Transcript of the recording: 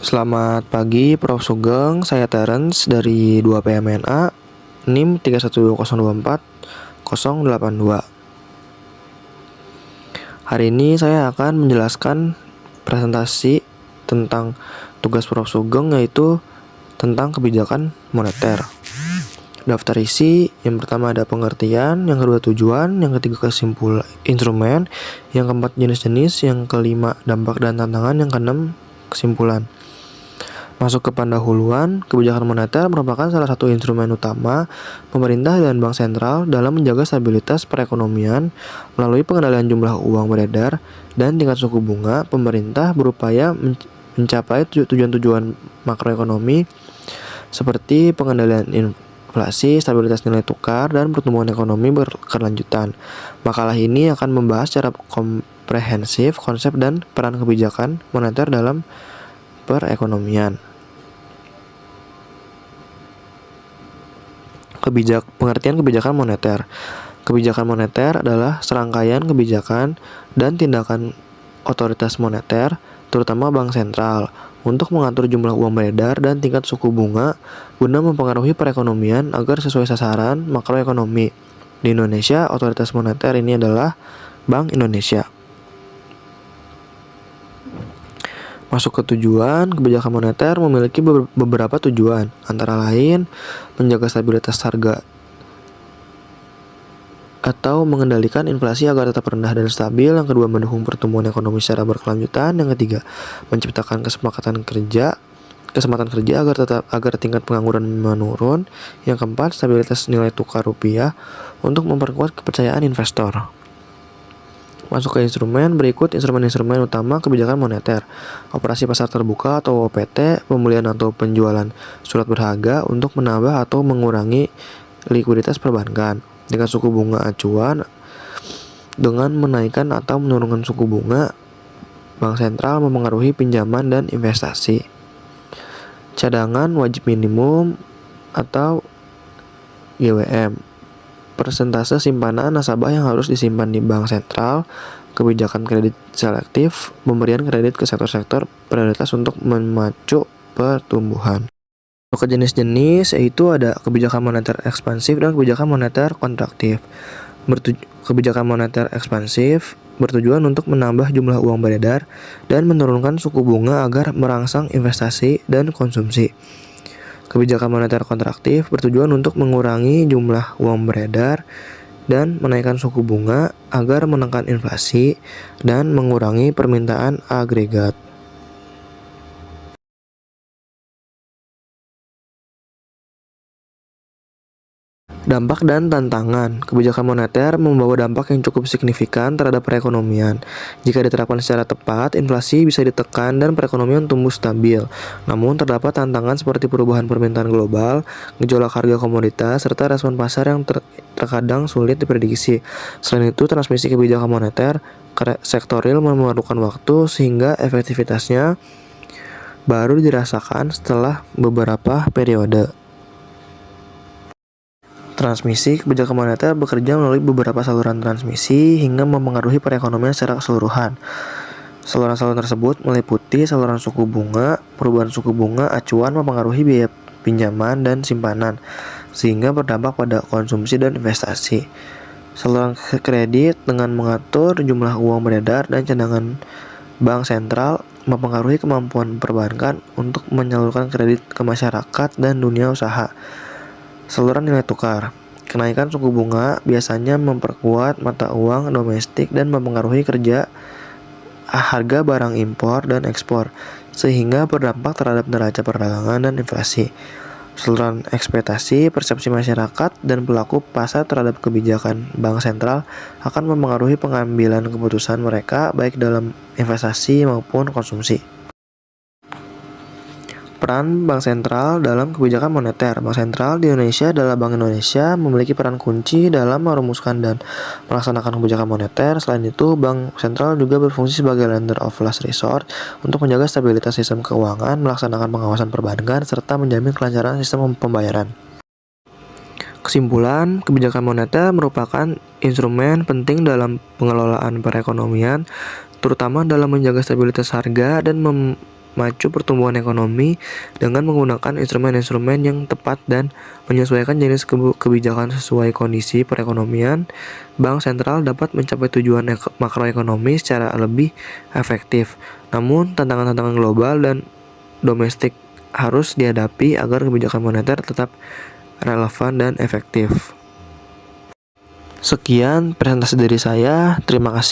Selamat pagi Prof. Sugeng, saya Terence dari 2PMNA, NIM 312024-082. Hari ini saya akan menjelaskan presentasi tentang tugas Prof. Sugeng, yaitu tentang kebijakan moneter. Daftar isi, yang pertama ada pengertian, yang kedua tujuan, yang ketiga kesimpulan instrumen, yang keempat jenis-jenis, yang kelima dampak dan tantangan, yang keenam kesimpulan. Masuk ke pendahuluan, kebijakan moneter merupakan salah satu instrumen utama pemerintah dan bank sentral dalam menjaga stabilitas perekonomian melalui pengendalian jumlah uang beredar dan tingkat suku bunga. Pemerintah berupaya mencapai tujuan-tujuan makroekonomi seperti pengendalian inflasi, stabilitas nilai tukar, dan pertumbuhan ekonomi berkelanjutan. Makalah ini akan membahas secara komprehensif konsep dan peran kebijakan moneter dalam perekonomian. Pengertian kebijakan moneter. Kebijakan moneter adalah serangkaian kebijakan dan tindakan otoritas moneter, terutama bank sentral, untuk mengatur jumlah uang beredar dan tingkat suku bunga guna mempengaruhi perekonomian agar sesuai sasaran makroekonomi. Di Indonesia, otoritas moneter ini adalah Bank Indonesia. Masuk ke tujuan, kebijakan moneter memiliki beberapa tujuan, antara lain menjaga stabilitas harga atau mengendalikan inflasi agar tetap rendah dan stabil. Yang kedua, mendukung pertumbuhan ekonomi secara berkelanjutan. Yang ketiga, menciptakan kesempatan kerja agar tingkat pengangguran menurun. Yang keempat, stabilitas nilai tukar rupiah untuk memperkuat kepercayaan investor. Masuk ke instrumen, berikut instrumen-instrumen utama kebijakan moneter. Operasi pasar terbuka atau OPT, pembelian atau penjualan surat berharga untuk menambah atau mengurangi likuiditas perbankan. Dengan suku bunga acuan, dengan menaikkan atau menurunkan suku bunga, bank sentral mempengaruhi pinjaman dan investasi. Cadangan wajib minimum atau GWM, persentase simpanan nasabah yang harus disimpan di bank sentral. Kebijakan kredit selektif, pemberian kredit ke sektor-sektor prioritas untuk memacu pertumbuhan. Ke jenis-jenis, yaitu ada kebijakan moneter ekspansif dan kebijakan moneter kontraktif. Kebijakan moneter ekspansif bertujuan untuk menambah jumlah uang beredar dan menurunkan suku bunga agar merangsang investasi dan konsumsi. Kebijakan moneter kontraktif bertujuan untuk mengurangi jumlah uang beredar dan menaikkan suku bunga agar menekan inflasi dan mengurangi permintaan agregat. Dampak dan tantangan. Kebijakan moneter membawa dampak yang cukup signifikan terhadap perekonomian. Jika diterapkan secara tepat, inflasi bisa ditekan dan perekonomian tumbuh stabil. Namun terdapat tantangan seperti perubahan permintaan global, gejolak harga komoditas, serta respon pasar yang terkadang sulit diprediksi. Selain itu, transmisi kebijakan moneter sektoril memerlukan waktu sehingga efektivitasnya baru dirasakan setelah beberapa periode. Transmisi kebijakan moneter bekerja melalui beberapa saluran transmisi hingga mempengaruhi perekonomian secara keseluruhan. Saluran-saluran tersebut meliputi saluran suku bunga. Perubahan suku bunga acuan mempengaruhi biaya pinjaman dan simpanan, sehingga berdampak pada konsumsi dan investasi. Saluran kredit dengan mengatur jumlah uang beredar dan cadangan bank sentral mempengaruhi kemampuan perbankan untuk menyalurkan kredit ke masyarakat dan dunia usaha. Saluran nilai tukar. Kenaikan suku bunga biasanya memperkuat mata uang domestik dan mempengaruhi harga barang impor dan ekspor, sehingga berdampak terhadap neraca perdagangan dan inflasi. Saluran ekspektasi, persepsi masyarakat dan pelaku pasar terhadap kebijakan bank sentral akan mempengaruhi pengambilan keputusan mereka baik dalam investasi maupun konsumsi. Peran Bank Sentral dalam kebijakan moneter. Bank Sentral di Indonesia adalah Bank Indonesia, memiliki peran kunci dalam merumuskan dan melaksanakan kebijakan moneter. Selain itu, Bank Sentral juga berfungsi sebagai lender of last resort untuk menjaga stabilitas sistem keuangan, melaksanakan pengawasan perbankan, serta menjamin kelancaran sistem pembayaran. Kesimpulan, kebijakan moneter merupakan instrumen penting dalam pengelolaan perekonomian, terutama dalam menjaga stabilitas harga dan memacu pertumbuhan ekonomi dengan menggunakan instrumen-instrumen yang tepat dan menyesuaikan jenis kebijakan sesuai kondisi perekonomian. Bank sentral dapat mencapai tujuan makroekonomi secara lebih efektif. Namun, tantangan-tantangan global dan domestik harus dihadapi agar kebijakan moneter tetap relevan dan efektif. Sekian presentasi dari saya. Terima kasih.